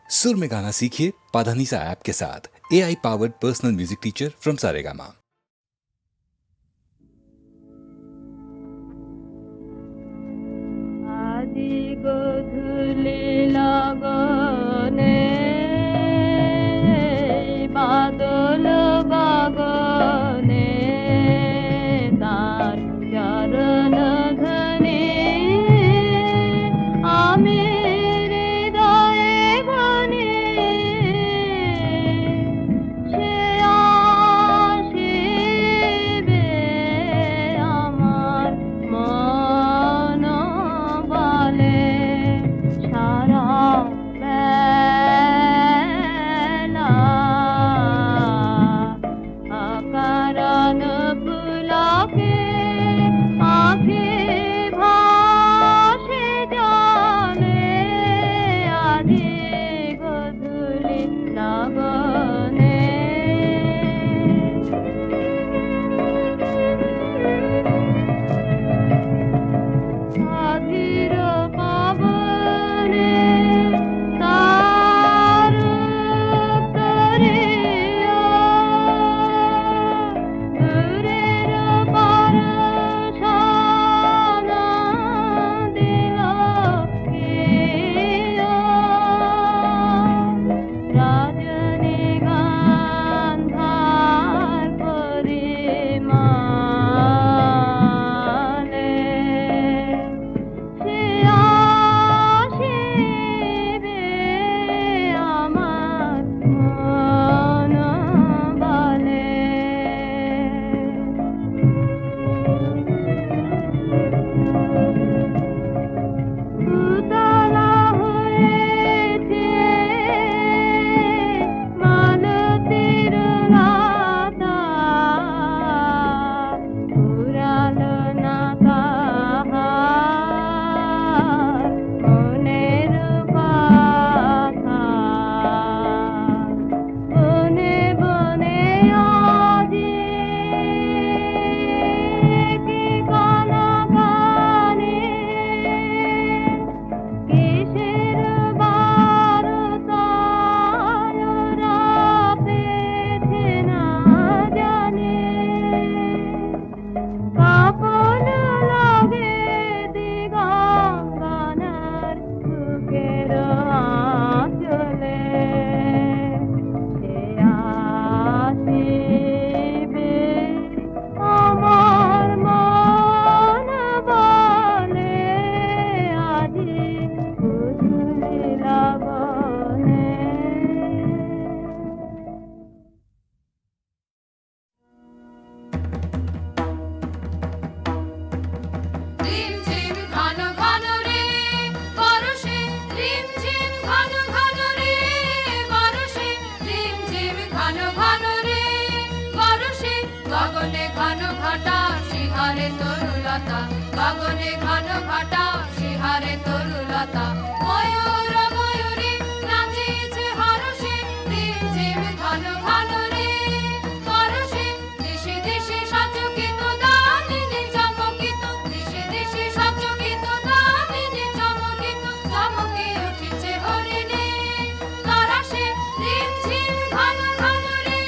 सुर में गाना सीखिए पाधानीसा ऐप के साथ। AI powered personal music teacher from Saregama. आदि गोधूली लगने बादल बागने तार चरण धने आमेर हृदये घने সে আসিবে আমার মন বলে সারা বেলা অকারণ পুলকে আঁখি ভাসে জলে আধি গোধূলি লগনে অধীর পবনে তার উত্তরীয় দূরের পরশানা দিল কিয় রজনীগন্ধার পরিমলে সে আসিবে আমার মন বলে উতলা হয়েছে মালতীর লতা ফুরালো না তাহার মনের কথা বনে বনে আজি কি কানাকানি কিসের বারতায় রাতেছে না জানি কাপন লাগে দিগঙ্গনার বুকের আঁচলে সে আসিবে আমার মন বলে আজি গোধূলি লগনে রিমঝিম ঘন ঘন রে বরষে রিমঝিম ঘন ঘন রে বরষে রিমঝিম ঘন ঘন রে বরষে গগনে ঘন ঘটা শিহারে তরুলতা গগনে ঘন ঘটা শিহারে তরুলতা ময়ূর ময়ূরী নাচিছে হরষে রিমঝিম ঘন ঘন রে বরষে দিশে দিশে সচকিত দামিনী চমকিত দিশে দিশে সচকিত দামিনী চমকিত চমকি উঠিছে হরিণী তরাসে রিমঝিম ঘন ঘন রে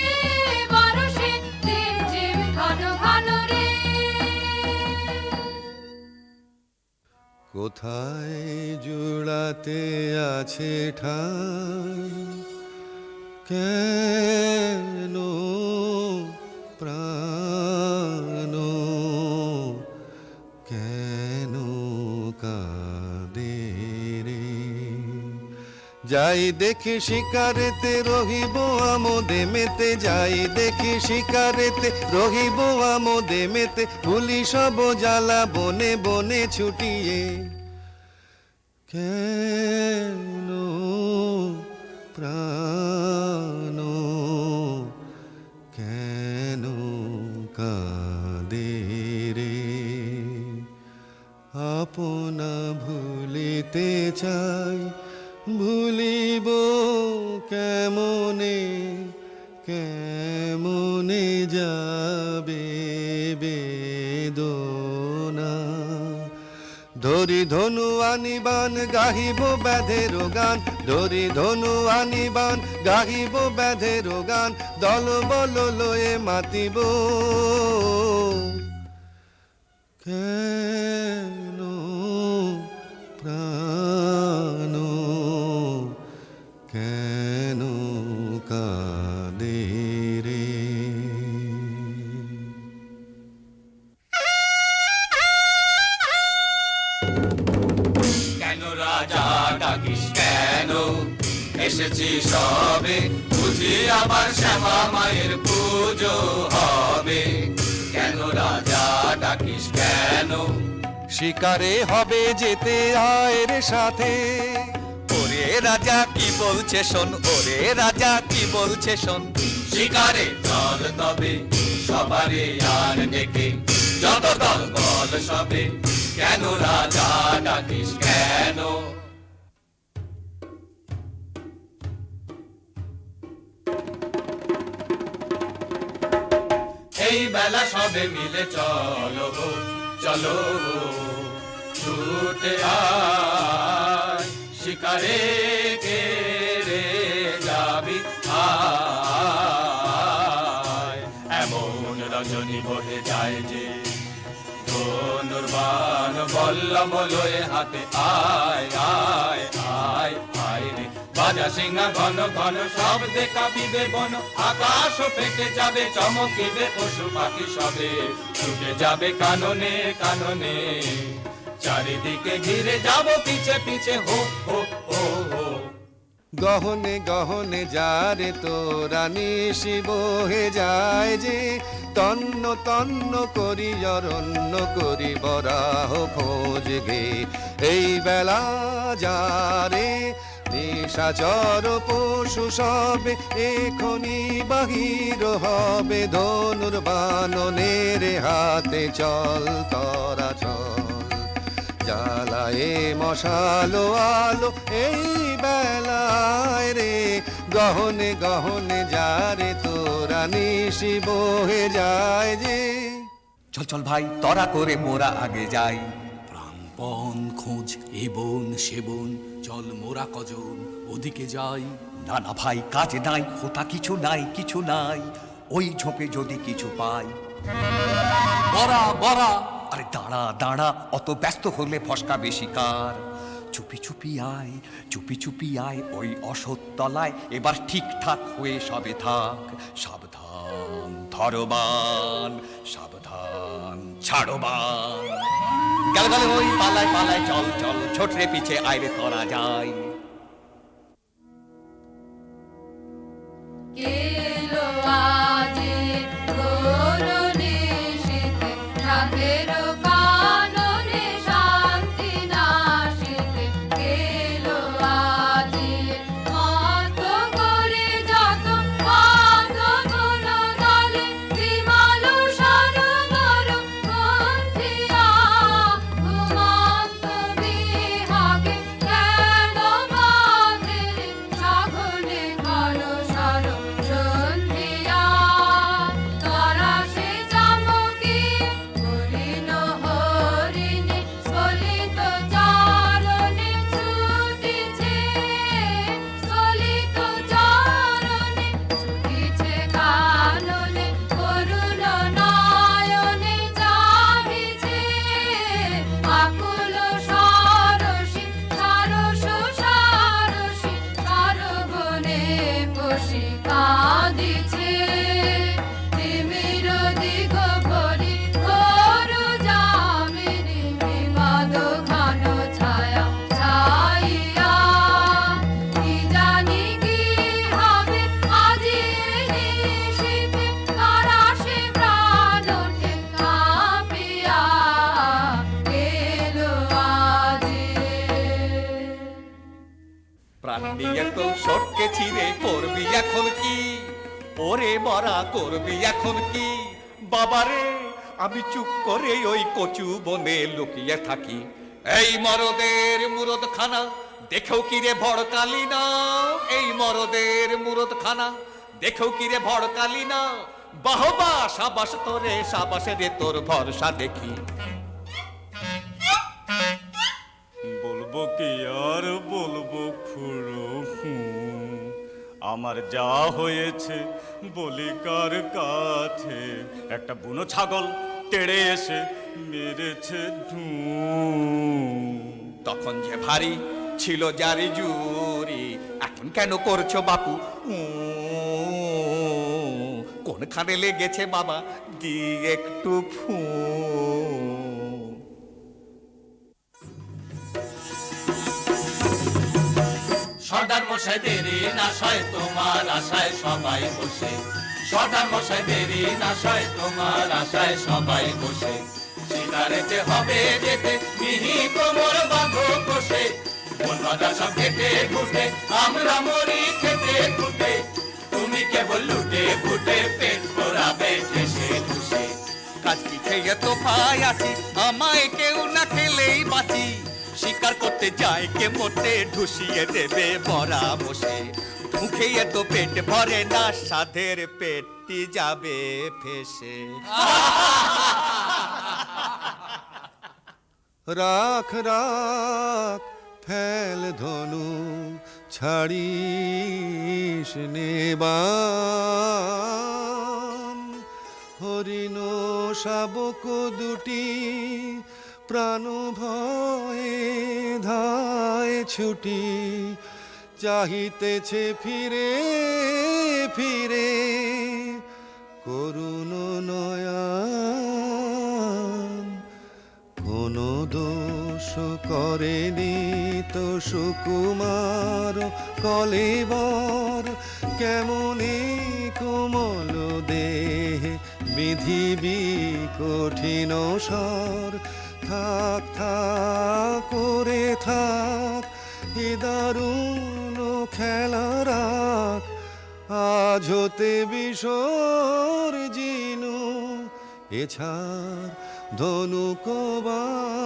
বরষে রিমঝিম ঘন ঘন রে কোথায় জুড়াতে আছে ঠাই কেন প্রাণ কেন কাঁদে রে যাই দেখি শিকারেতে রহিব আমোদে মেতে যাই দেখি শিকারেতে রহিব আমোদে মেতে ভুলি সব জ্বালা বনে বনে ছুটিয়ে কেন প্রাণ কেন কাঁদে রে আপনা ভুলিতে চাই ভুলিব কেমনে কেমনে যাবে বেদনা ধরি ধনু আনিবান গাহিব ব্যাধের গান ধরি ধনু আনিবান গাহিব ব্যাধের গান দল বল লয়ে মাতিব কেন প্রাণ কেন কাঁদে রে কেন রাজা ডাকিস কেন এসেছি সবে বুঝি আবার শ্যামা মায়ের পুজো হবে কেন রাজা ডাকিস কেন শিকারে হবে যেতে আয়ের সাথে ওরে রাজা কি বলছে শোন ওরে রাজা কি বলছে শোন শিকারে চল তবে সবারে আর ডেকে যত দল বল সবে কেন রাজা ডাকিস কেন এই বেলা সবে মিলে চলো চলো ছুটে আয় শিকারে কে রে যাবি আয় এমন রজনী বহে যায় যে ধনুর্বাণ বল্লম লয়ে হাতে আয় আয় আয় আয় রে বাজা সিংহা ঘন ঘন শব্দে কাঁপিবে বন আকাশ ফেটে যাবে চমকিবে পশু পাখি সবে ছুটে যাবে কাননে কাননে চারিদিকে ঘিরে যাব পিছে পিছে হো হো হো হো গহনে গহনে যারে তোরা নিশি বহে যায় যে তন্ন তন্ন করি অরণ্য করি বরাহ খোঁজ গে এই বেলা যারে নিশাচর পশু সবে এখনি বাহির হবে ধনুর বাননের হাতে চল তরা চল জ্বালায়ে মশালো আলো এই বেলায় রে গহনে গহনে যারে তোরা নিশি বহে যায় যে চল চল ভাই তরা করে মোরা আগে যাই প্রাণপণ খোঁজ এ বন সে বন চল মোরা কজন ওদিকে যাই না না ভাই কাজ নাই হোতা কিছু নাই কিছু নাই ওই ঝোপে যদি কিছু পাই বরা বরা আরে দাঁড়া দাঁড়া অত ব্যস্ত হলে ফসকা বেশি কার চুপি চুপি আয় ওই অসৎতলায় এবার ঠিকঠাক হয়ে সবে থাক সাবধান ধরবান সাবধান ছাড়বান গেল গেল ওই পালায় পালায় চল চল ছোটরে পিছে আইরে করা যায় কেলো আজি করুণী শীতে রাতেরো কাননে শান্তি নাশিতে কেলো আজি মত করে যত বাঁধন দলে বিমালু সরোবর মন্থিয়া ঘুমন্ত বিহাগে কেন বাঁধে সাগরে ঘন সর সন্ধিয়া তারা সে চামকি হরিণ হরিণী স্খলিত চারণে ছুটিছে স্খলিত চারণে ছুটিছে কাননে করুণ নয়নে চাহিছে আকুল সরসী সারস সারসী সারবনে বসি কাঁদিছে তিমির দিগ ভরি ঘোর যামিনী বিবাদ ঘন ছায়া ছাইয়া কি জানি কি হবে আজি নিশীথে তারা সে প্রাণ ওঠে কাঁপিয়া এলো আজি প্রাণ নিয়ে তো সটকে ছিঁড়ে করবি এখন কি ওরে মরা করবি এখন কি বাবারে আমি চুপ করে ওই কচু বনে লুকিয়ে থাকি এই মরদের মুরদ খানা দেখেও কি রে ভড়কালি না এই মরদের মুরদ খানা দেখেও কি রে ভড়কালি না বাহবা সাবাস তোরে সাবাসে রে তোর ভরসা দেখি বলবো তব কি আর বলবো খুড়ো, আমার যা হয়েছে বলি কার কাছে। একটা বুনো ছাগল তেড়ে এসে মেরেছে তখন যে ভারী ছিল যারি জুরি, এখন কেন করছো বাপু কোনখানে লেগেছে বাবা দি একটু ফু। সর্দার মশাই দেরি না সয় তোমার আশায় সবাই বসে, সর্দার মশাই দেরি না সয় তোমার আশায় সবাই বসে। শিকারেতে হবে যেতে মিহি কোমর বাঁধো বসে, বনবাদা সব ঘেটে ঘুটে আমরা মরি খেতে খুটে, তুমি কেবল লুটে ফুটে পেট ভরাবে ঠেসে ঠুসে। কাজ কি খেয়ে তো ভাই আছি, আমায় কেউ না খেলেই বাঁচি, শিকার করতে যায় কে মোটে ঢুসিয়ে দেবে বড়া বসে। মুখে তো পেট ভরে না, সাধের পেটটি যাবে ফেসে। রাখ রাখ ফেল ধনু ছাড়িস নেবান, হরিণ শাবক দুটি প্রাণ ভয়ে ধায় ছুটি, চাহিতেছে ফিরে ফিরে করুণ নয়ন। কোনো দোষ করেনি তো সুকুমার কলেবর, কেমনে কোমল দেহে বিধিবি কঠিন স্বর। থাক থাক করে থাক এ দারুণ খেলা রাখ, আজ হতে বিসর্জিনু এছাড় ধনুকবান।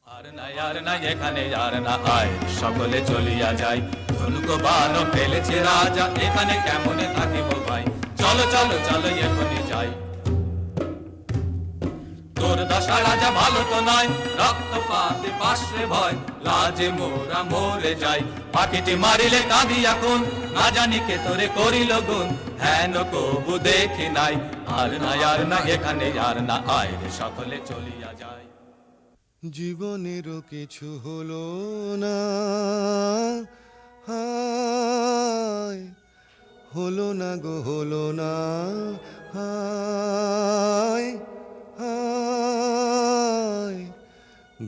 আর না এখানে আর না আয়, সকলে চলিয়া যাই, ধনুক বান ফেলেছে রাজা, এখানে কেমনে থাকিব ভাই, চলো চলো চলো এখনই যাই। তোর দশা রাজা ভালো তো নয়, রক্তপাতে পাশে ভয়, লাজে মোরা মরে যাই, পাখিটি মারিলে কাঁদি এখন, না জানি কে তোরে করিল গুণ, হেন কবু দেখি নাই। আর না এখানে আর না আয় রে, সকলে চলিয়া যায়। জীবনেরও কিছু হলো না, হায় হলো না গো হলো না, হায় হায়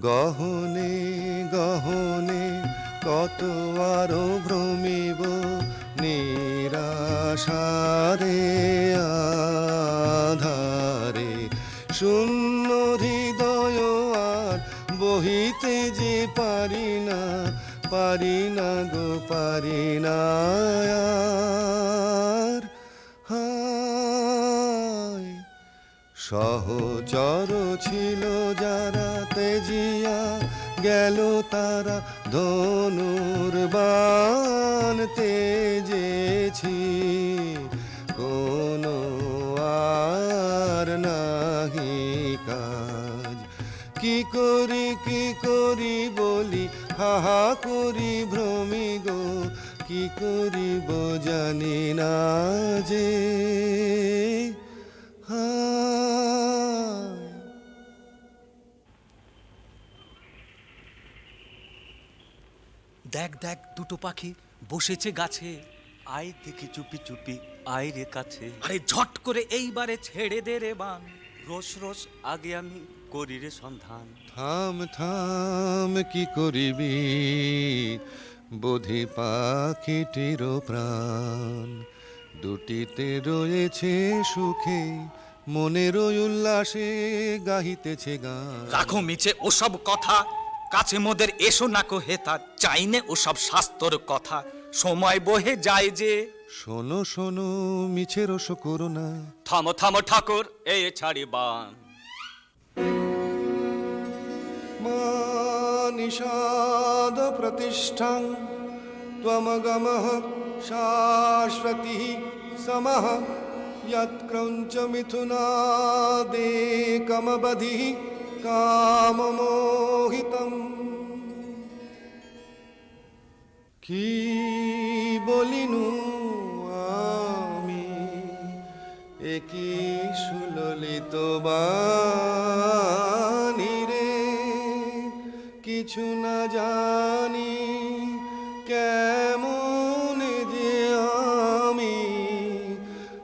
গহনে গহনে কত আরো ভ্রমিব নিরাশারে আধারে, শূন্য হৃদয় আর বহিতে যে পারি না গো পারি না আর। হায় সহচর ছিল যারা তেজিয়া গেল তারা, ধনুর্বাণ তেজেছি কোনো আর নাহি কাজ। কি করি বলি হাহা করি ভ্রমি গো, কি করিব জানি না যে হায়। দেখ দেখ দুটো পাখি বসেছে গাছে, আয় দেখি চুপি চুপি আয় রে কাছে। আরে ঝট করে এইবারে ছেড়ে দে রে বান, রোজ রোজ আগে আমি করি রে সন্ধান। থাম থাম কি করিবি বোধি পাখিটির প্রাণ, দুটিতে রয়েছে সুখে মনের উল্লাসে গাহিতেছে গান। রাখো মিছে ওসব কথা, কাছে মোদের এসো না কো হেতা, চাইনে ওসব শাস্তর কথা, সময় বহে যায় যে। শোনো শোনো মিছে রস করো না, থামো থামো ঠাকুর এ ছাড়ি বান। নিষাদ প্রতিষ্ঠাং ত্বমগমঃ শাশ্বতী সমঃ, यत्क्रौञ्च मिथुनादेकमबधिः কামমোহিতম। কি বলিনু আমি, একি সুললিত বাণী রে, কিছু না জানি কেমন যে আমি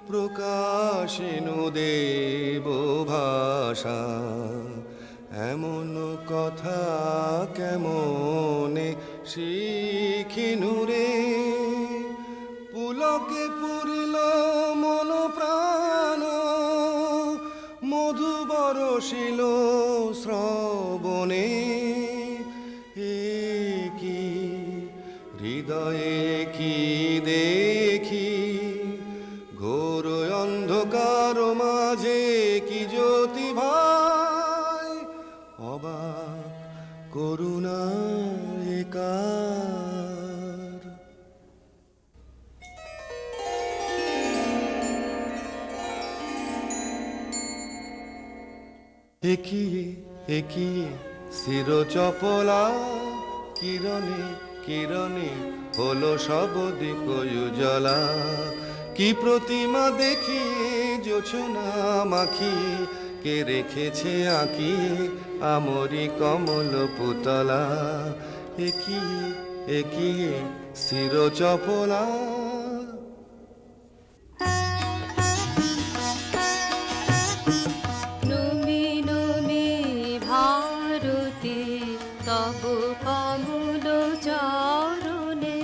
প্রকাশিনু দেব ভাষা। এমন কথা কেমনে শিখিনু রে, পুলকে পুরিল মন প্রাণ, মধু বরষিল শ্রবণে। কি হৃদয়ে কি দেখি, ঘোর অন্ধকার মাঝে কি জ্যোতি ভাই, অবাক করুণা একার। একিয়ে একিয়ে শির চপলা, কিরণে কিরণে হলো সব দিক উজালা। কি প্রতিমা দেখি জোছনা মাখিয়ে, কে রেখেছে আঁকিয়ে আমরি কমল পুতলা। একিয়ে একিয়ে শির চপলা। নমি নমি ভারতী তব কমল চরণে,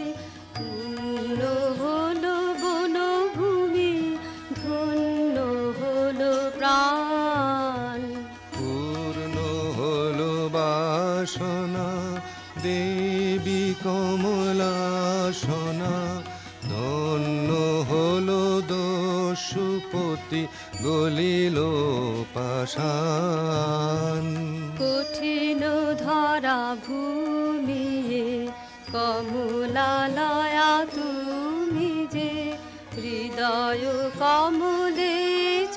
পূর্ণ হলো বনভূমি, ধন্য হলো প্রাণ। পূর্ণ হলো বাসনা দেবী কমলাসনা, ধন্য হলো দস্যুপতি গলিল পাষাণ। কঠিন ধরা ভূমিয়ে কমলালয়া তুমি যে, হৃদয় কমলে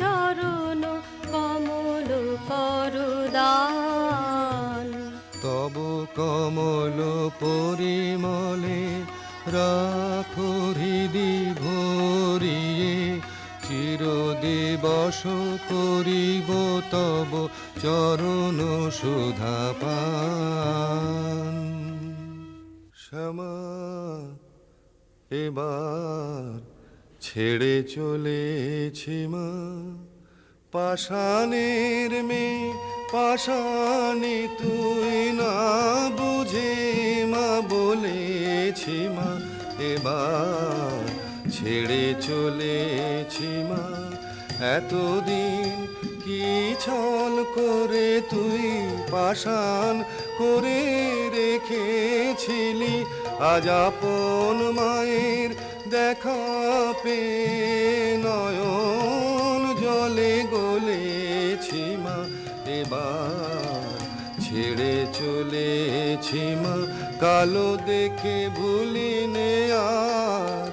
চরণ কমল করদান। তব কমল পরিমলে রাখো হৃদি ভরিয়ে, চিরদিবস করিব তব চরণ সুধা পান। শ্যামা এবার ছেড়ে চলেছি মা, পাষাণের মেয়ে পাষাণী তুই না বুঝে মা বলেছি মা। এবার ছেড়ে চলেছি মা, এতদিন কি ছল করে তুই পাষাণ করে রেখেছিলি, আজ আপন মায়ের দেখা পেয়ে নয়ন জলে গলেছি মা। এবার ছেড়ে চলেছি মা, কালো দেখে ভুলিনে আর,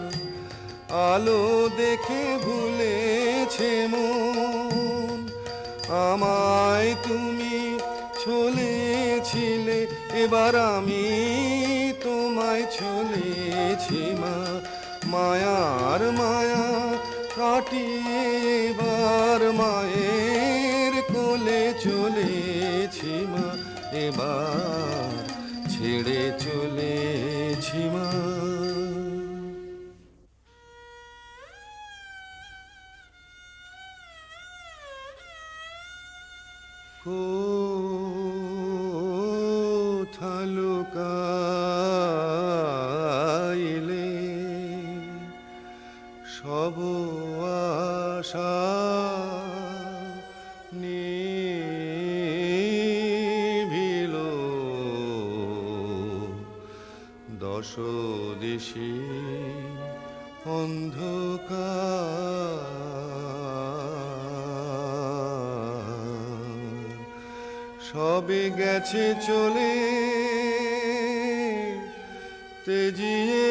আলো দেখে ভুলেছে মন। আমায় তুমি ছলেছিলে, এবার আমি তোমায় ছলেছি মা। মায়ার মায়া কাটিয়ে এবার মায়ের কোলে চলেছি মা। এবার ছেড়ে চলেছি মা। কোথা লুকাইলে সব আশা নিভিল, দশ দিশে অন্ধকার, সবে গেছে চলে তেজিয়ে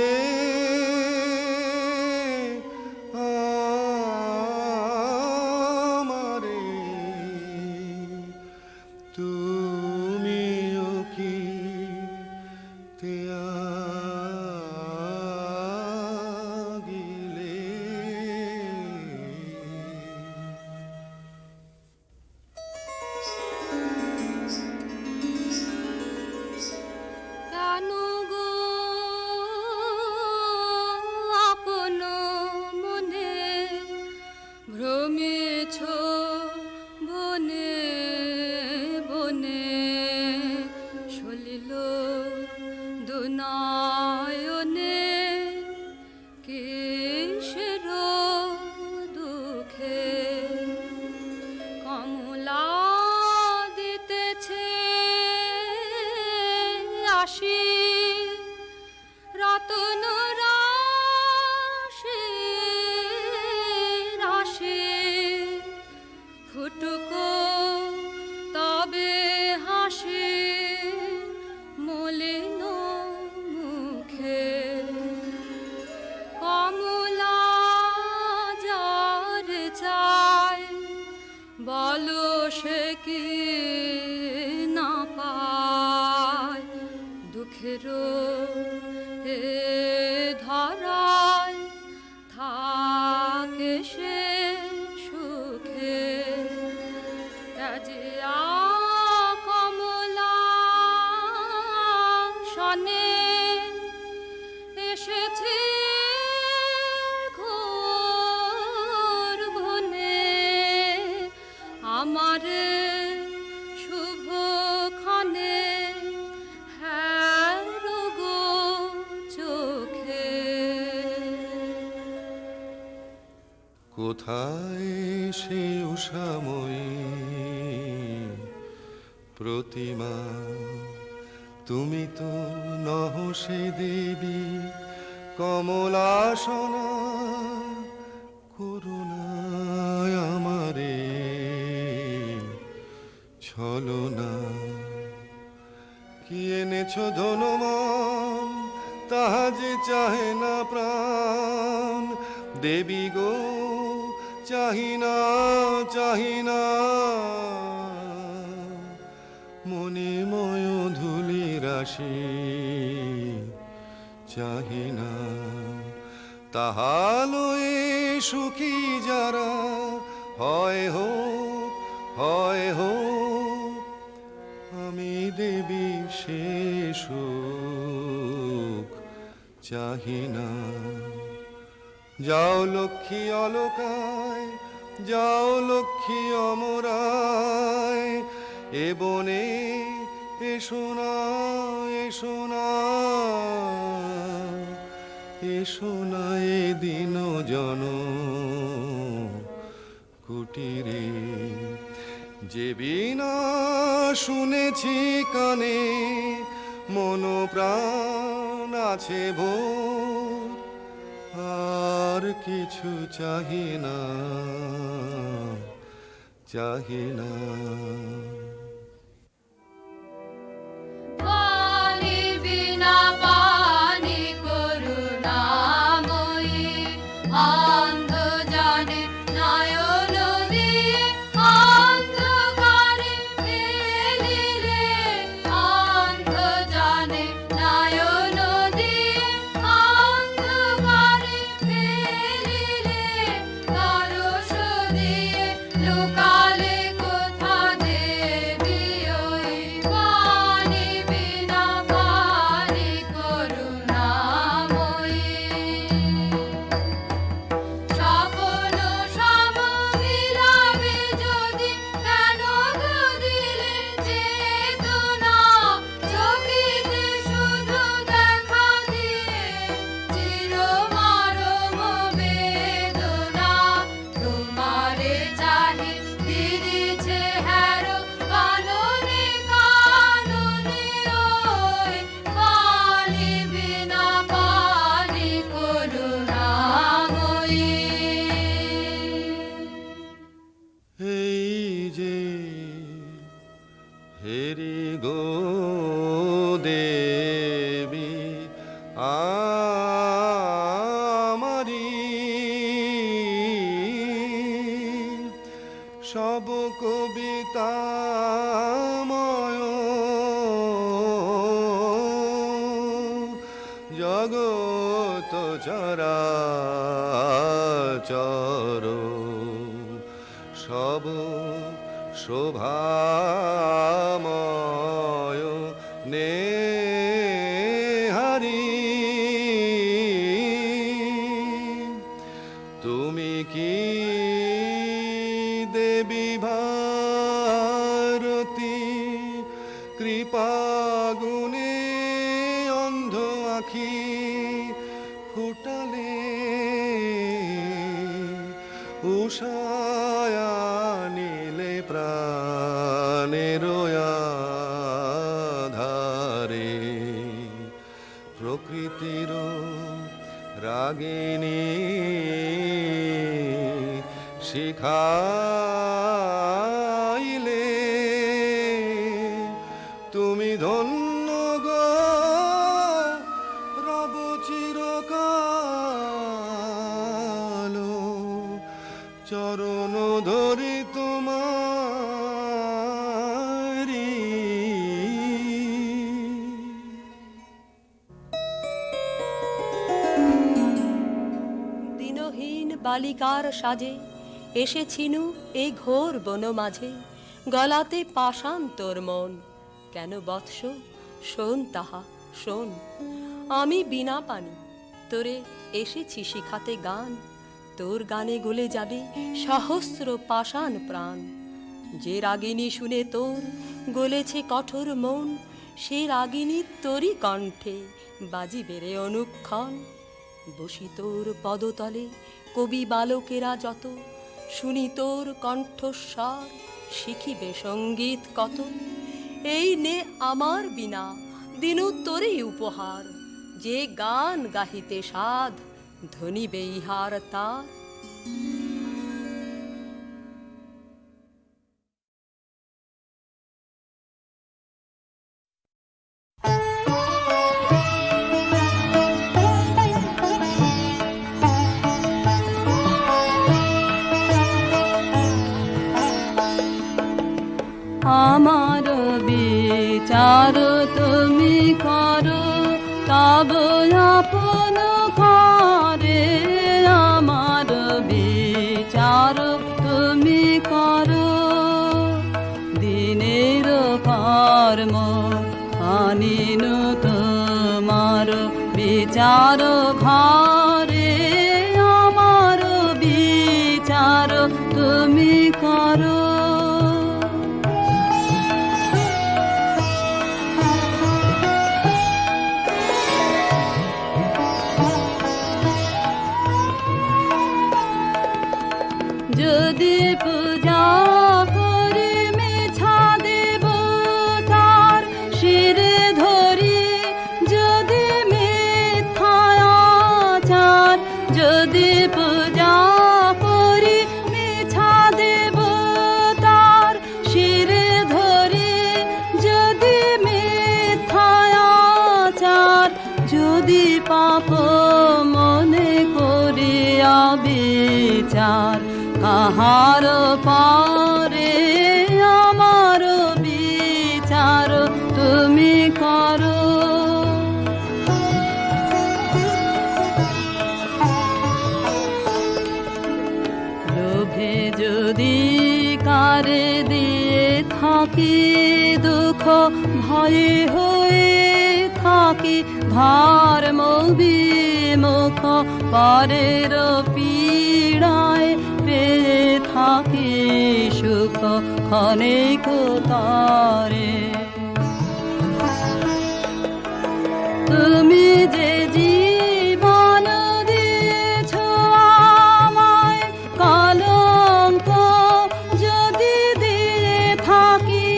আমারে। তুই নয়নে কিসের দুঃখে কমলা দিতেছে আসি রতন রাশি রাশি ফুটুকো তবে হাসি মলিন মুখে কমলা যার চায় বলো সে কি না পায় দুঃখের এ ধরায় থাকে সে সুখে কাজিয়া কমলা শনে এসেছি ঘোর বনে আমারে শুভ ক্ষণে হ্যাঁ গো চোখে কোথায় সে উষাময়ী প্রতিমা তুমি তো নহ সে দেবী কমলাসনা করুণায় আমারে ছলনা কি এনেছ ধনমান তাহা যে চাহে না প্রাণ দেবী গো চাহিনা চাহিনা মণিময় ধুলি রাশি চাহিনা তাহালয়ে সুখী যারা হয় হো আমি দেবী সে সুখ চাহিনা যাও লক্ষ্মী অলকায় যাও লক্ষ্মী অমরায় এ বনে এসো না এসো না এসো না এ দিন জন কুটিরে যে বিনা শুনেছি কানে মন প্রাণ আছে ভোর আর কিছু চাহি না চাহি না পানি বিনা পানি করুণাময়ী অন্ধ জানে নয়ন দিয়ে অন্ধকারে ফেলিলে অন্ধ জানে নয়ন দিয়ে অন্ধকারে ফেলিলে পরশ দিয়ে লুকালে কোথা দেবী ওই পানি বিনা পানি করুণাময়ী স্বপ্ন সম মিলাবে যদি কেন গো দিলে চেতনা চকিতে শুধু দেখা দিয়ে চিরমরম বেদনা তোমারে চাহি দিদিছে হ্যারো কাননে কাননে ওই পানি বিনা পানি করুণাময়ী এই যে হেরি গো দেবী আমারি সব কবিতাময় জগত চরাচর সব শোভাময় নেহারি তুমি কি দেবী ভারতী কৃপাগুণে অন্ধ আখি ফুটালে উষায়া নীলে প্রাণের আধারে প্রকৃতির রাগিনী শিখাইলে তুমি ধন্য গো রব চিরকাল চরণ ধরি তোমারি। দিনহীন বালিকার সাজে এসেছিনু এই ঘোর বন মাঝে, গলাতে পাষাণ তোর মন। কেন বৎস শোন তাহা শোন, আমি বিনা পানি তোরে এসেছি শিখাতে গান। তোর গানে গলে যাবে সহস্র পাষাণ প্রাণ। যে রাগিনী শুনে তোর গলেছে কঠোর মন, সে রাগিনী তোরই কণ্ঠে বাজিবে রে অনুক্ষণ। বসি তোর পদতলে কবি বালকেরা যত, শুনি তোর কণ্ঠস্বর শিখিবে সঙ্গীত কত। এই নে আমার বিনা দিনু তোরই উপহার, যে গান গাহিতে সাধ ধনিবে ইহার তার। আমার বিচার তুমি করো, তব আপন ঘরে। আমার বিচার তুমি করো, দিনের কর্ম আনিনু তোমার বিচার ঘরে। আমার বিচার তুমি করো। যদি পূজা করি মিছা দেব তার শিরে ধরি, যদি মিথ্যাচার। যদি পূজা করি মিছা দেব তার শিরে ধরি, যদি মিথ্যাচার। যদি পাপ মনে করিয়া বিচার, কাহার পারে আমার বিচার তুমি করো। লোভে যদি কারে দিয়ে থাকি দুঃখ, ভয়ে হয়ে থাকি ধর্ম বিমুখ। পরের পীড়ায় পেয়ে থাকি সুখ ক্ষণিক তারে। তুমি যে জীবন দিয়েছ আমায়, কলঙ্ক যদি দিয়ে থাকি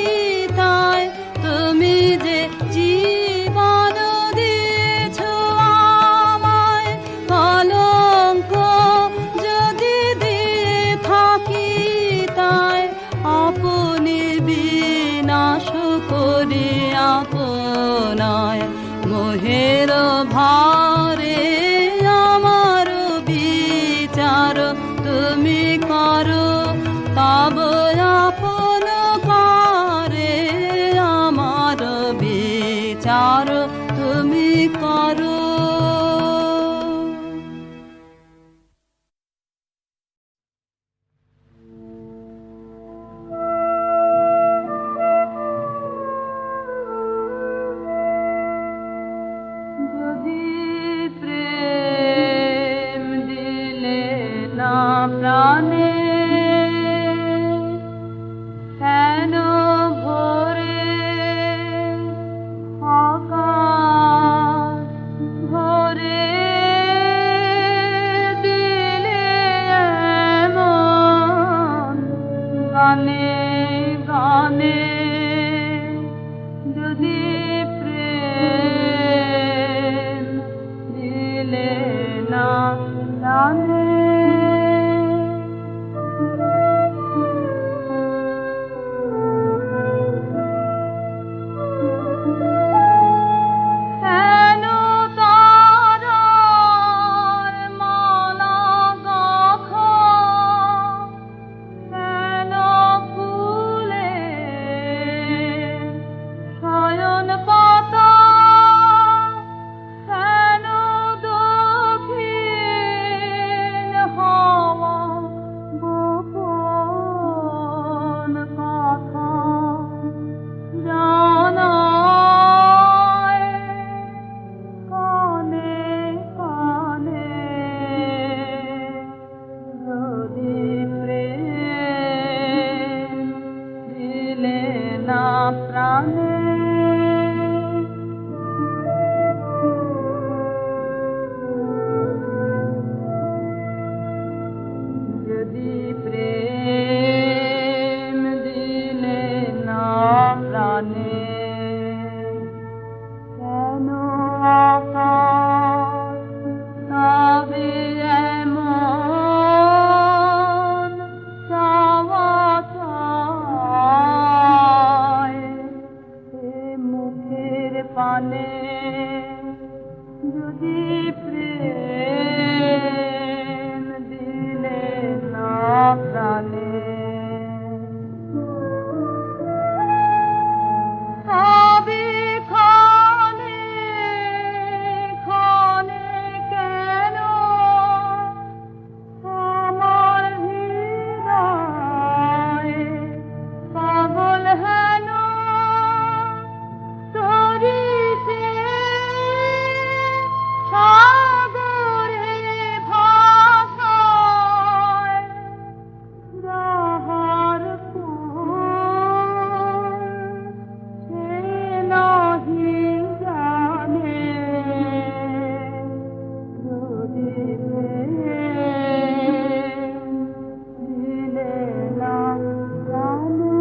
তাই। তুমি যে জীবন দিয়েছ আমায়, কলঙ্ক যদি দিয়ে থাকি তাই। আপনি বিনাশ করি আপনায় মোহের ভারে। আমার বিচার তুমি করো, তব আপন করে। আমার বিচার তুমি করো। যদি প্রেম দিলে না প্রাণে, কেন ভোরে আকাশ ওরে দিলে এমন গানে গানে যদি প্রেম দিলে না জানে কেন তারার মালা গাঁথা কেন ফুলে শয়ন পাতা কেন দক্ষিণ হাওয়া গোপন কথা জানায় কানে কানে যদি প্রেম দিলে না প্রাণে যদি প্রেম দিলে না প্রাণে কেন আকাশ তবে এমন চাওয়া চায় এ মুখের পানে যদি প্রেম দিলে না প্রাণে তবে ক্ষণে ক্ষণে কেন আমার হৃদয় পাগল হেন তরিতে সাগরে ভাষায় যাহার কোন সে নাহি জানে যদি প্রেম দিলে না জানে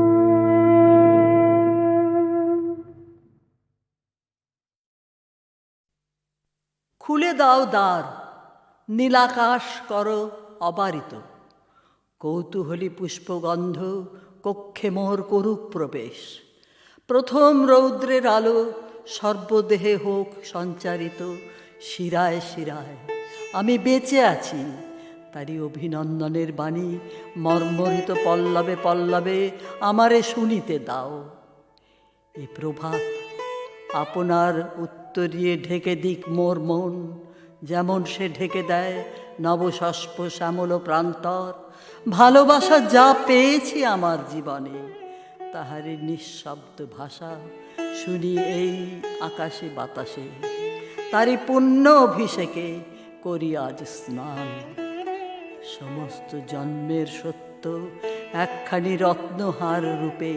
খুলে দাও দ্বার, নীলাকাশ করো অবারিত, কৌতূহলী পুষ্পগন্ধ কক্ষে মোর করুক প্রবেশ। প্রথম রৌদ্রের আলো সর্বদেহে হোক সঞ্চারিত, শিরায় শিরায় আমি বেঁচে আছি, তারই অভিনন্দনের বাণী মর্মরিত পল্লবে পল্লবে আমারে শুনিতে দাও। এ প্রভাত আপনার উত্তরিয়ে ঢেকে দিক মোর মন, যেমন সে ঢেকে দেয় নবশস্প শ্যামল প্রান্তর। ভালোবাসা যা পেয়েছি আমার জীবনে, তাহারই নিঃশব্দ ভাষা শুনি এই আকাশে বাতাসে। তারই পুণ্য অভিষেকে করি আজ স্নান। সমস্ত জন্মের সত্য একখানি রত্নহার রূপে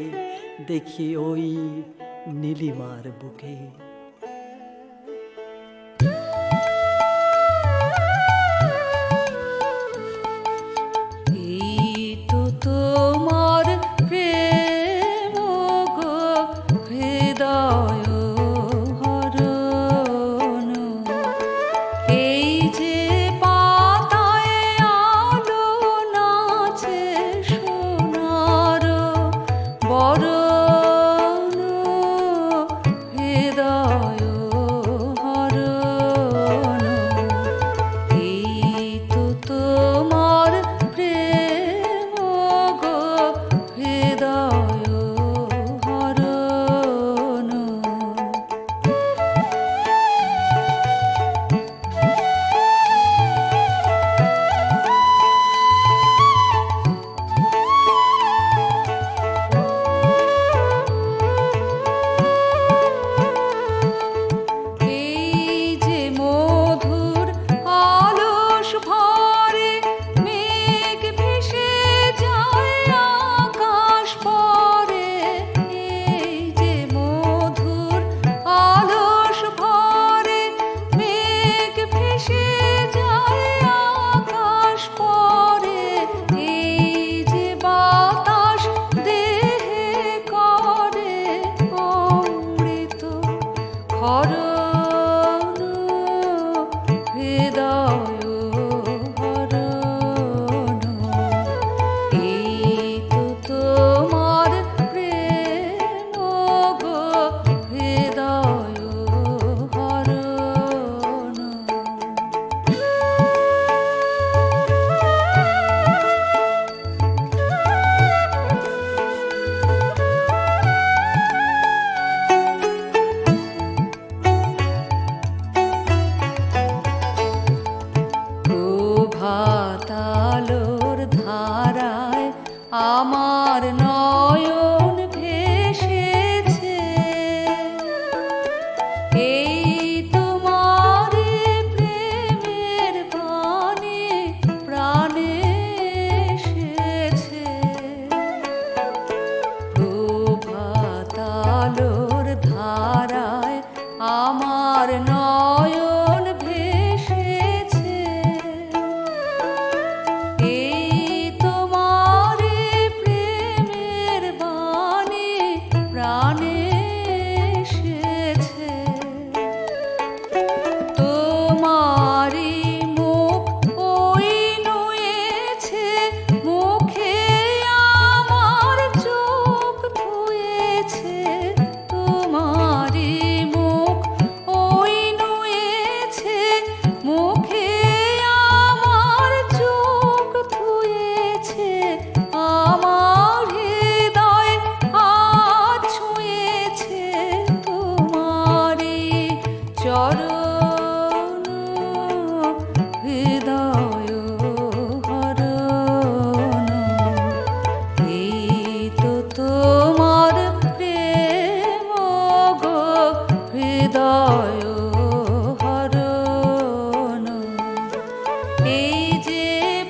দেখি ওই নীলিমার বুকে। এই তো তোমার প্রেম গো হৃদয় হরণ, এই যে পাতায় আলো নাচে সোনার বরণ, হৃদয় হৃদয় হরণ। এই তো তোমার প্রেম গো হৃদয় হরণ। প্রভাতালোর ধারায় আমার নয়ন ভেসেছে, এই তোমার প্রেমের বাণী প্রাণে এসেছে। প্রভাতালোর ধারায় আমার নয়ন ভেসেছে, এই তোমার প্রেমের বাণী প্রাণে এসেছে। তোমারি মুখ ওই নুয়েছে, মুখে আমার চোখ ধুয়েছে। তোমারি মুখ ওই নুয়েছে, মুখে আমার চোখ ধুয়েছে। আমার হৃদয় আজ ছুঁয়েছে তোমারি চরণ, হৃদয় হরণ। এই তো তোমার প্রেম গো হৃদয় হরণ। এই যে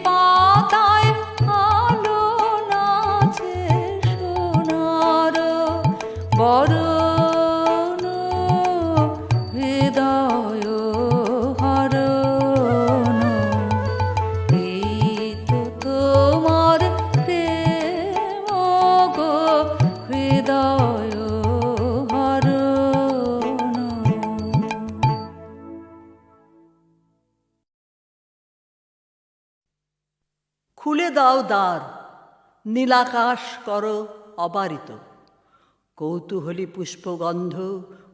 পাতায় আলো নাচে সোনার বরণ, হৃদয় হরণ। এই তো তোমার প্রেম গো হৃদয় হরণ। খুলে দাও দ্বার, নীলাকাশ করো অবারিত। কৌতূহলী পুষ্পগন্ধ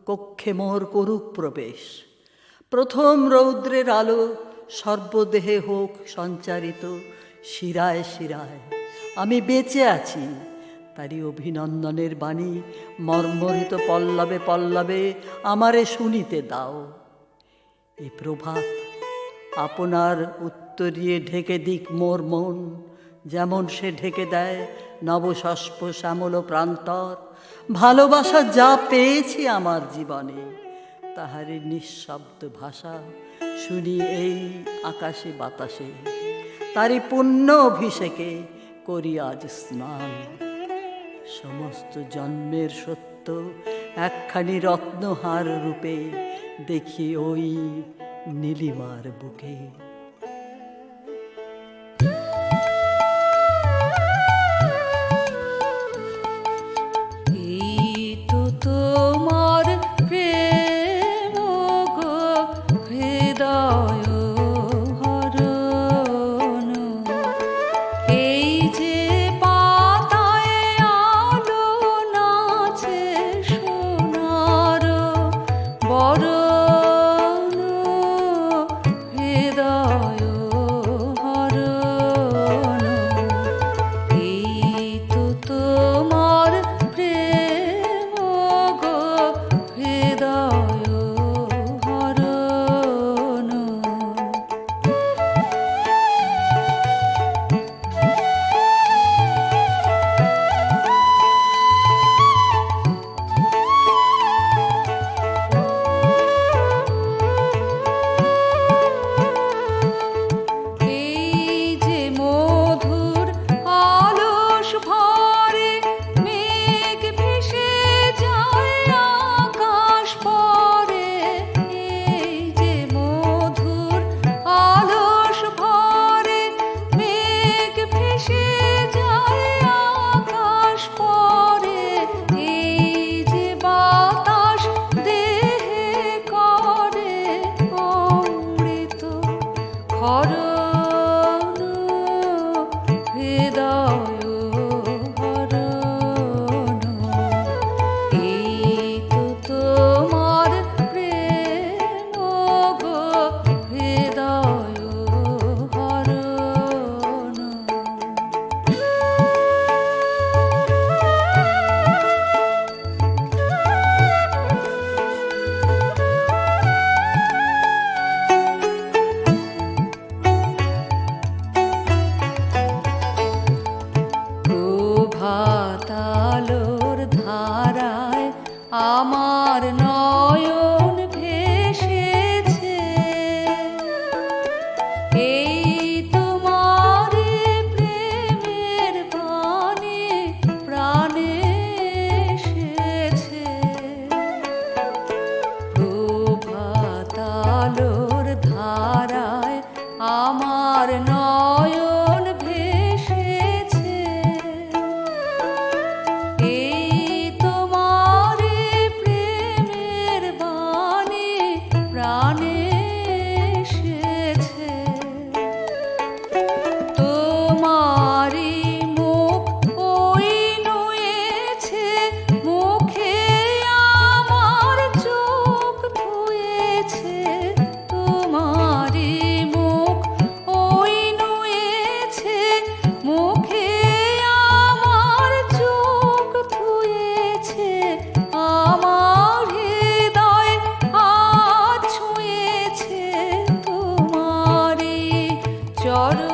কক্ষে মোর করুক প্রবেশ। প্রথম রৌদ্রের আলো সর্বদেহে হোক সঞ্চারিত। শিরায় শিরায় আমি বেঁচে আছি, তারই অভিনন্দনের বাণী মর্মরিত পল্লবে পল্লবে আমারে শুনিতে দাও। এ প্রভাত আপনার উত্তরিয়ে ঢেকে দিক মোর মন, যেমন সে ঢেকে দেয় নবশস্প শ্যামল প্রান্তর। ভালোবাসা যা পেয়েছি আমার জীবনে, তাহারই নিঃশব্দ ভাষা শুনি এই আকাশে বাতাসে। তারই পুণ্য অভিষেকে করি আজ স্নান। সমস্ত জন্মের সত্য একখানি রত্নহার রূপে দেখি ওই নীলিমার বুকে। এই তো তোমার প্রেম গো হৃদয় হরণ। এই যে পাতায় আলো নাচে সোনার বরণ, হৃদয় হরণ। এই তো তোমার প্রেম গো হৃদয় হরণ। চরণ